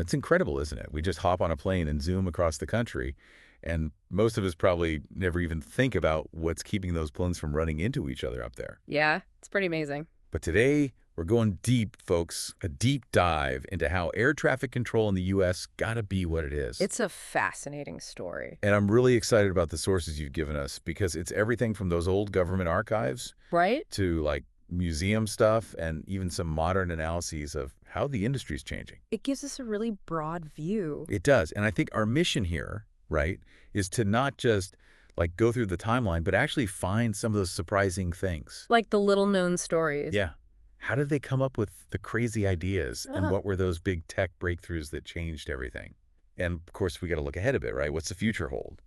it's incredible, isn't it? We just hop on a plane and zoom across the country, and most of us probably never even think about what's keeping those planes from running into each other up there. Yeah, it's pretty amazing. But today, we're going deep, folks, a deep dive into how air traffic control in the U.S. got to be what it is. It's a fascinating story. And I'm really excited about the sources you've given us because it's everything from those old government archives Right? to like museum stuff and even some modern analyses of how the industry's changing. It gives us a really broad view. It does. And I think our mission here, right, is to not just like go through the timeline, but actually find some of those surprising things. Like the little-known stories. Yeah. How did they come up with the crazy ideas? And what were those big tech breakthroughs that changed everything? And of course, we got to look ahead a bit, right? What's the future hold?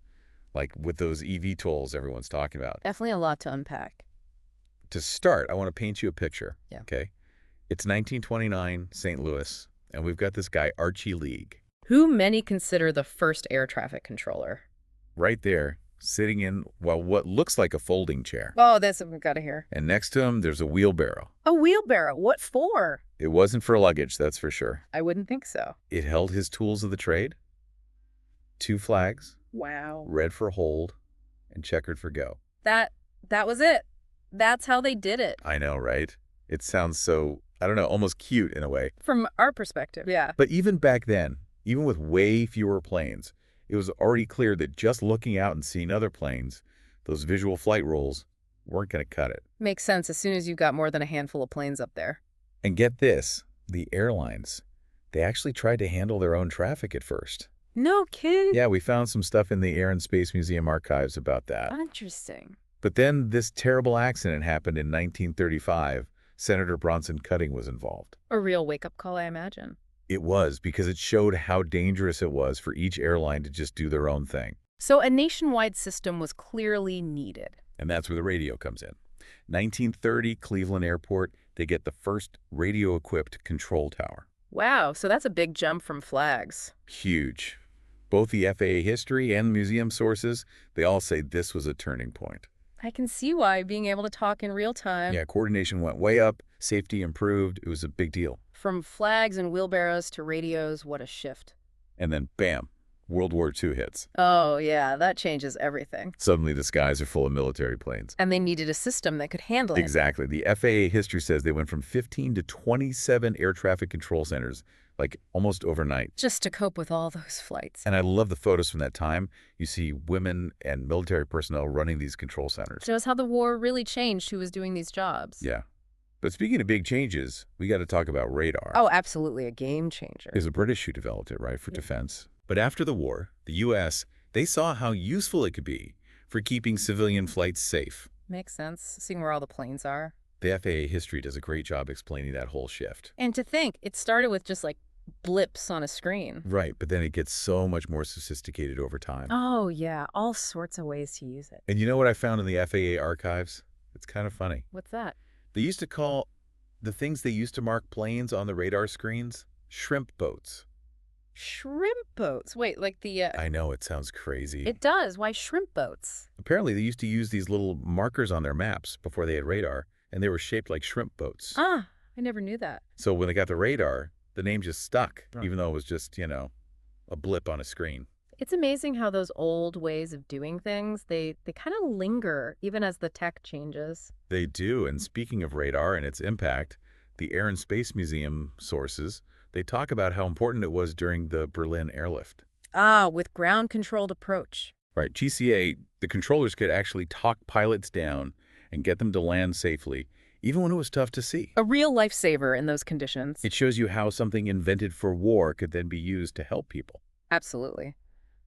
Like with those eVTOLs everyone's talking about. Definitely a lot to unpack. To start, I want to paint you a picture. Yeah. Okay. It's 1929, St. Louis, and we've got this guy, Archie League, Who many consider the first air traffic controller. right there, sitting in, well, what looks like a folding chair. Oh, that's what we've got to hear. And next to him, there's a wheelbarrow. A wheelbarrow. What for? It wasn't for luggage, that's for sure. I wouldn't think so. It held his tools of the trade, 2 flags, Wow. red for hold and checkered for go. That was it. That's how they did it. I know, right? It sounds so, I don't know, almost cute in a way. From our perspective, yeah. But even back then, even with way fewer planes, it was already clear that just looking out and seeing other planes, those visual flight rules, weren't going to cut it. Makes sense as soon as you've got more than a handful of planes up there. And get this, the airlines, they actually tried to handle their own traffic at first. No kidding? Yeah, we found some stuff in the Air and Space Museum archives about that. Interesting. But then this terrible accident happened in 1935. Senator Bronson Cutting was involved. A real wake-up call, I imagine. It was, because it showed how dangerous it was for each airline to just do their own thing. So a nationwide system was clearly needed. And that's where the radio comes in. 1930, Cleveland Airport, they get the first radio-equipped control tower. Wow, so that's a big jump from flags. Huge. Both the FAA history and museum sources, they all say this was a turning point. I can see why, being able to talk in real time. Yeah, coordination went way up, safety improved, it was a big deal. From flags and wheelbarrows to radios, what a shift. And then, bam, World War II hits. Oh, yeah, that changes everything. Suddenly the skies are full of military planes. And they needed a system that could handle it. Exactly. The FAA history says they went from 15 to 27 air traffic control centers, like almost overnight. Just to cope with all those flights. And I love the photos from that time. You see women and military personnel running these control centers. Shows how the war really changed who was doing these jobs. Yeah. But speaking of big changes, we got to talk about radar. Oh, absolutely, a game changer. It was the British who developed it, right, for defense. But after the war, the U.S., they saw how useful it could be for keeping civilian flights safe. Makes sense, seeing where all the planes are. The FAA history does a great job explaining that whole shift. And to think, it started with just like blips on a screen. Right, but then it gets so much more sophisticated over time. Oh, yeah, all sorts of ways to use it. And you know what I found in the FAA archives? It's kind of funny. What's that? They used to call the things they used to mark planes on the radar screens shrimp boats. Shrimp boats. Wait, like the... I know, it sounds crazy. It does. Why shrimp boats? Apparently, they used to use these little markers on their maps before they had radar, and they were shaped like shrimp boats. Ah, I never knew that. So when they got the radar, the name just stuck, even though it was just, a blip on a screen. It's amazing how those old ways of doing things, they kind of linger even as the tech changes. They do, and speaking of radar and its impact, the Air and Space Museum sources, they talk about how important it was during the Berlin airlift. Ah, with ground-controlled approach. Right, GCA, the controllers could actually talk pilots down and get them to land safely, even when it was tough to see. A real lifesaver in those conditions. It shows you how something invented for war could then be used to help people. Absolutely.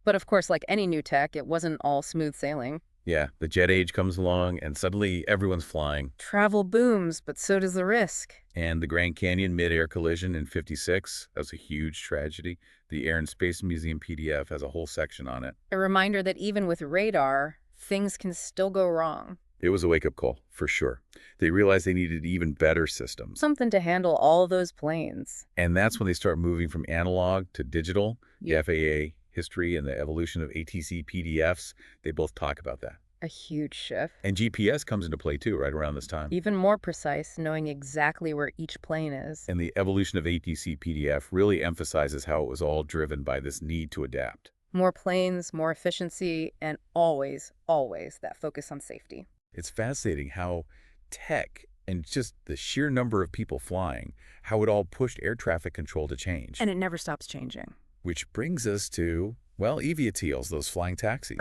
But of course, like any new tech, it wasn't all smooth sailing. Yeah, the jet age comes along, and suddenly everyone's flying. Travel booms, but so does the risk. And the Grand Canyon mid-air collision in '56, that was a huge tragedy. The Air and Space Museum PDF has a whole section on it. A reminder that even with radar, things can still go wrong. It was a wake-up call, for sure. They realized they needed even better systems. Something to handle all those planes. And that's when they start moving from analog to digital. Yeah. The FAA history and the evolution of ATC PDFs, they both talk about that. A huge shift. And GPS comes into play too, right around this time. Even more precise, knowing exactly where each plane is. And the evolution of ATC PDF really emphasizes how it was all driven by this need to adapt. More planes, more efficiency, and always, always that focus on safety. It's fascinating how tech and just the sheer number of people flying, how it all pushed air traffic control to change. And it never stops changing. Which brings us to, well, eVTOLs, those flying taxis.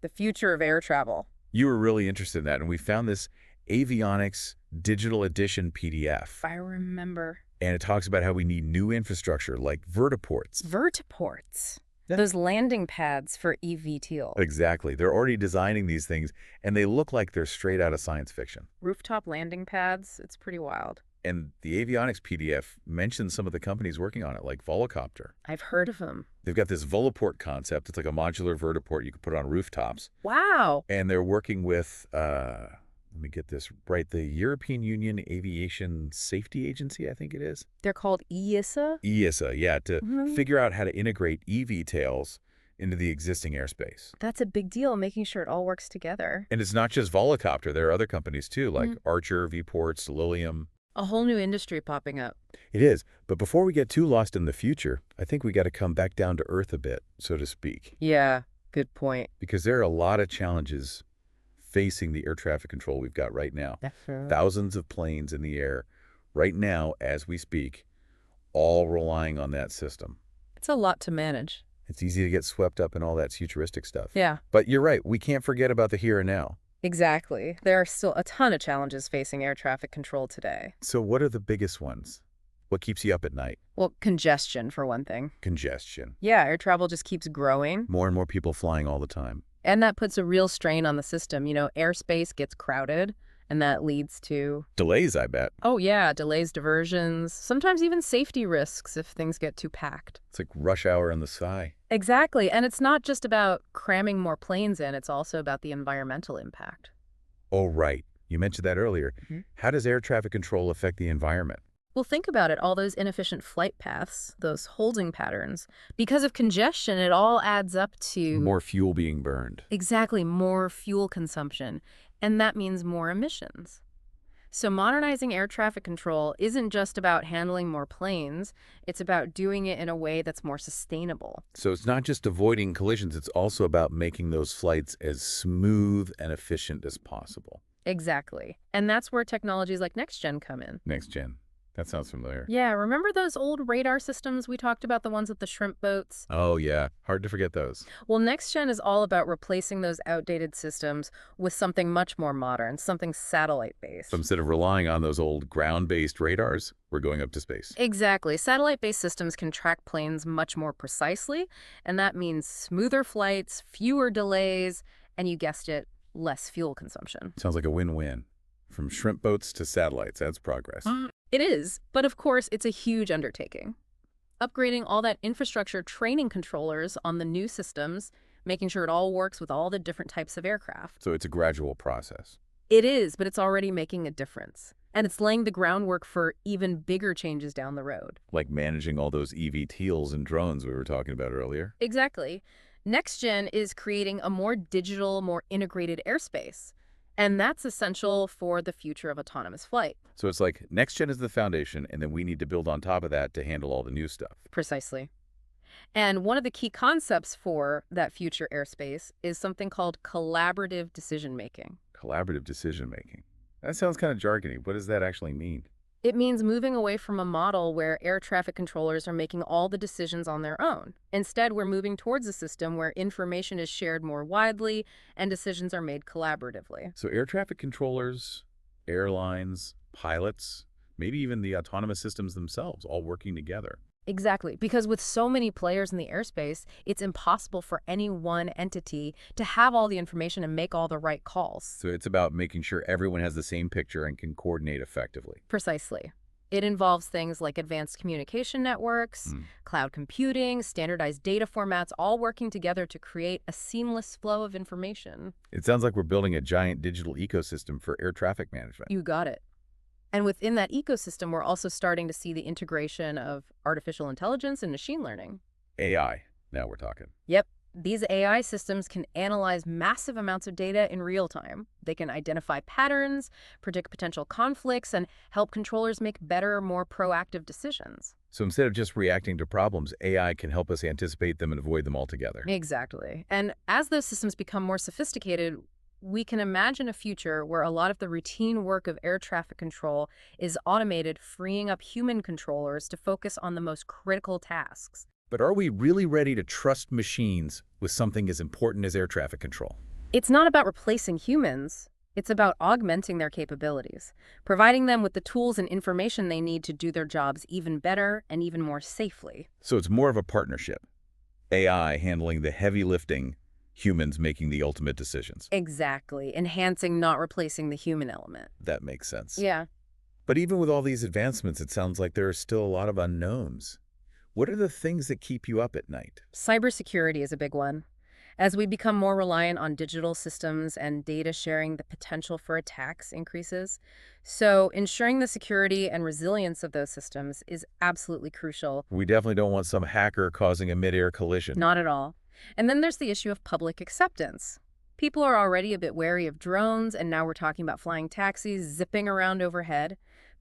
The future of air travel. You were really interested in that, and we found this Avionics Digital Edition PDF. I remember. And it talks about how we need new infrastructure like vertiports. Vertiports. Yeah. Those landing pads for eVTOL. Exactly. They're already designing these things, and they look like they're straight out of science fiction. Rooftop landing pads. It's pretty wild. And the Avionics PDF mentions some of the companies working on it, like Volocopter. I've heard of them. They've got this Volaport concept. It's like a modular vertiport you can put on rooftops. Wow. And they're working with, let me get this right, the European Union Aviation Safety Agency, I think it is. They're called EASA? EASA, yeah, to figure out how to integrate eVTOLs into the existing airspace. That's a big deal, making sure it all works together. And it's not just Volocopter. There are other companies, too, like Archer, Vports, Lilium. A whole new industry popping up. It is. But before we get too lost in the future, I think we got to come back down to earth a bit, so to speak. Yeah, good point. Because there are a lot of challenges facing the air traffic control we've got right now. Definitely. Thousands of planes in the air right now as we speak, all relying on that system. It's a lot to manage. It's easy to get swept up in all that futuristic stuff. Yeah. But you're right. We can't forget about the here and now. Exactly. There are still a ton of challenges facing air traffic control today. So what are the biggest ones? What keeps you up at night? Well, congestion, for one thing. Congestion. Yeah, air travel just keeps growing. More and more people flying all the time. And that puts a real strain on the system. Airspace gets crowded, and that leads to... Delays, I bet. Oh, yeah, delays, diversions, sometimes even safety risks if things get too packed. It's like rush hour in the sky. Exactly. And it's not just about cramming more planes in. It's also about the environmental impact. Oh, right. You mentioned that earlier. How does air traffic control affect the environment? Well, think about it. All those inefficient flight paths, those holding patterns. Because of congestion, it all adds up to... More fuel being burned. Exactly, more fuel consumption. And that means more emissions. So modernizing air traffic control isn't just about handling more planes. It's about doing it in a way that's more sustainable. So it's not just avoiding collisions. It's also about making those flights as smooth and efficient as possible. Exactly. And that's where technologies like NextGen come in. NextGen. That sounds familiar. Yeah, remember those old radar systems we talked about, the ones with the shrimp boats? Oh, yeah. Hard to forget those. Well, NextGen is all about replacing those outdated systems with something much more modern, something satellite-based. So instead of relying on those old ground-based radars, we're going up to space. Exactly. Satellite-based systems can track planes much more precisely, and that means smoother flights, fewer delays, and you guessed it, less fuel consumption. Sounds like a win-win. From shrimp boats to satellites, that's progress. It is, but of course, it's a huge undertaking. Upgrading all that infrastructure, training controllers on the new systems, making sure it all works with all the different types of aircraft. So it's a gradual process. It is, but it's already making a difference. And it's laying the groundwork for even bigger changes down the road. Like managing all those eVTOLs and drones we were talking about earlier. Exactly. NextGen is creating a more digital, more integrated airspace. And that's essential for the future of autonomous flight. So it's like NextGen is the foundation, and then we need to build on top of that to handle all the new stuff. Precisely. And one of the key concepts for that future airspace is something called collaborative decision-making. Collaborative decision-making. That sounds kind of jargony. What does that actually mean? It means moving away from a model where air traffic controllers are making all the decisions on their own. Instead, we're moving towards a system where information is shared more widely and decisions are made collaboratively. So air traffic controllers, airlines, pilots, maybe even the autonomous systems themselves all working together. Exactly, because with so many players in the airspace, it's impossible for any one entity to have all the information and make all the right calls. So it's about making sure everyone has the same picture and can coordinate effectively. Precisely. It involves things like advanced communication networks, cloud computing, standardized data formats, all working together to create a seamless flow of information. It sounds like we're building a giant digital ecosystem for air traffic management. You got it. And within that ecosystem, we're also starting to see the integration of artificial intelligence and machine learning. AI, now we're talking. Yep. These AI systems can analyze massive amounts of data in real time. They can identify patterns, predict potential conflicts, and help controllers make better, more proactive decisions. So instead of just reacting to problems, AI can help us anticipate them and avoid them altogether. Exactly. And as those systems become more sophisticated, we can imagine a future where a lot of the routine work of air traffic control is automated, freeing up human controllers to focus on the most critical tasks. But are we really ready to trust machines with something as important as air traffic control? It's not about replacing humans. It's about augmenting their capabilities, providing them with the tools and information they need to do their jobs even better and even more safely. So it's more of a partnership. AI handling the heavy lifting, humans making the ultimate decisions. Exactly. Enhancing, not replacing the human element. That makes sense. Yeah. But even with all these advancements, it sounds like there are still a lot of unknowns. What are the things that keep you up at night? Cybersecurity is a big one. As we become more reliant on digital systems and data sharing, the potential for attacks increases. So ensuring the security and resilience of those systems is absolutely crucial. We definitely don't want some hacker causing a mid-air collision. Not at all. And then there's the issue of public acceptance. People are already a bit wary of drones, and now we're talking about flying taxis zipping around overhead.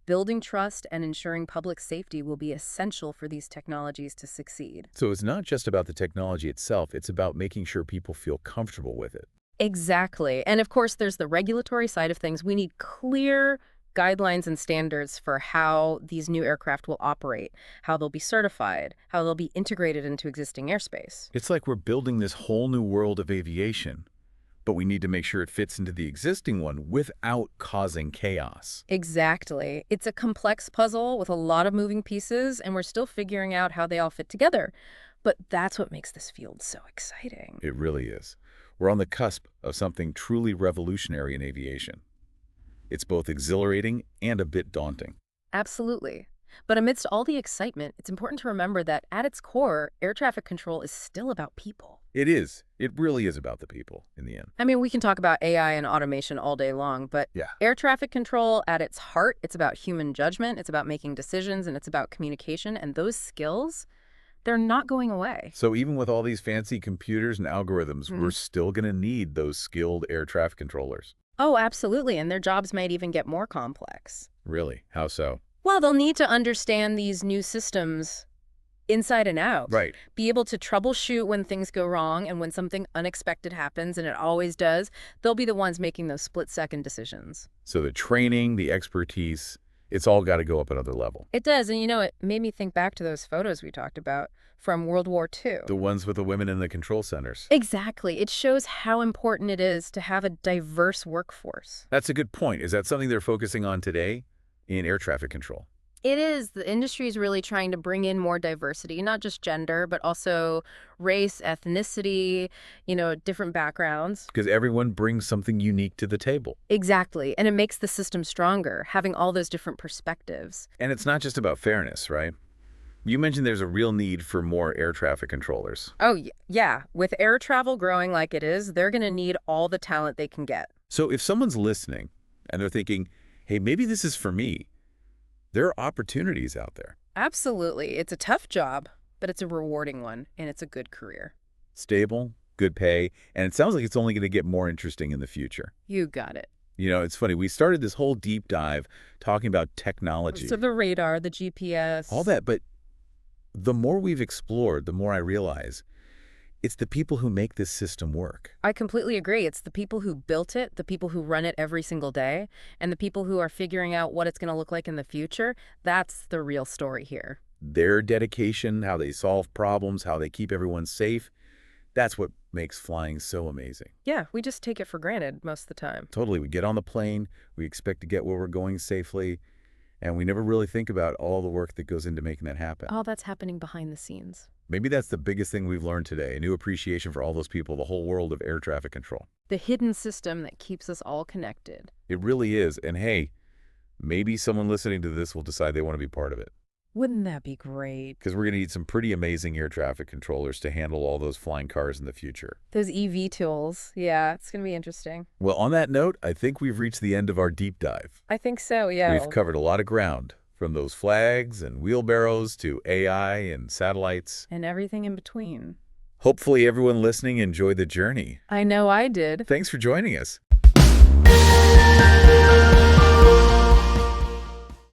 Building trust and ensuring public safety will be essential for these technologies to succeed. So it's not just about the technology itself, it's about making sure people feel comfortable with it. Exactly. And of course, there's the regulatory side of things. We need clear guidelines and standards for how these new aircraft will operate, how they'll be certified, how they'll be integrated into existing airspace. It's like we're building this whole new world of aviation, but we need to make sure it fits into the existing one without causing chaos. Exactly. It's a complex puzzle with a lot of moving pieces, and we're still figuring out how they all fit together. But that's what makes this field so exciting. It really is. We're on the cusp of something truly revolutionary in aviation. It's both exhilarating and a bit daunting. Absolutely. But amidst all the excitement, it's important to remember that at its core, air traffic control is still about people. It is. It really is about the people in the end. I mean, we can talk about AI and automation all day long, but Yeah. air traffic control at its heart, it's about human judgment, it's about making decisions, and it's about communication. And those skills, they're not going away. So even with all these fancy computers and algorithms, we're still going to need those skilled air traffic controllers. Oh, absolutely. And their jobs might even get more complex. Really? How so? Well, they'll need to understand these new systems inside and out. Right. Be able to troubleshoot when things go wrong and when something unexpected happens, and it always does. They'll be the ones making those split-second decisions. So the training, the expertise, it's all got to go up another level. It does. And, it made me think back to those photos we talked about from World War II. The ones with the women in the control centers. Exactly. It shows how important it is to have a diverse workforce. That's a good point. Is that something they're focusing on today in air traffic control? It is. The industry is really trying to bring in more diversity, not just gender, but also race, ethnicity, different backgrounds. Because everyone brings something unique to the table. Exactly. And it makes the system stronger, having all those different perspectives. And it's not just about fairness, right? You mentioned there's a real need for more air traffic controllers. Oh, yeah. With air travel growing like it is, they're going to need all the talent they can get. So if someone's listening and they're thinking, hey, maybe this is for me, there are opportunities out there. Absolutely. It's a tough job, but it's a rewarding one, and it's a good career. Stable, good pay, and it sounds like it's only going to get more interesting in the future. You got it. It's funny. We started this whole deep dive talking about technology. So the radar, the GPS. All that, but the more we've explored, the more I realize it's the people who make this system work. I completely agree. It's the people who built it, the people who run it every single day, and the people who are figuring out what it's going to look like in the future. That's the real story here. Their dedication, how they solve problems, how they keep everyone safe, that's what makes flying so amazing. Yeah, we just take it for granted most of the time. Totally. We get on the plane, we expect to get where we're going safely, and we never really think about all the work that goes into making that happen. All that's happening behind the scenes. Maybe that's the biggest thing we've learned today, a new appreciation for all those people, the whole world of air traffic control. The hidden system that keeps us all connected. It really is. And hey, maybe someone listening to this will decide they want to be part of it. Wouldn't that be great? Because we're going to need some pretty amazing air traffic controllers to handle all those flying cars in the future. Those eVTOLs. Yeah, it's going to be interesting. Well, on that note, I think we've reached the end of our deep dive. I think so, yeah. We've covered a lot of ground, from those flags and wheelbarrows to AI and satellites. And everything in between. Hopefully everyone listening enjoyed the journey. I know I did. Thanks for joining us.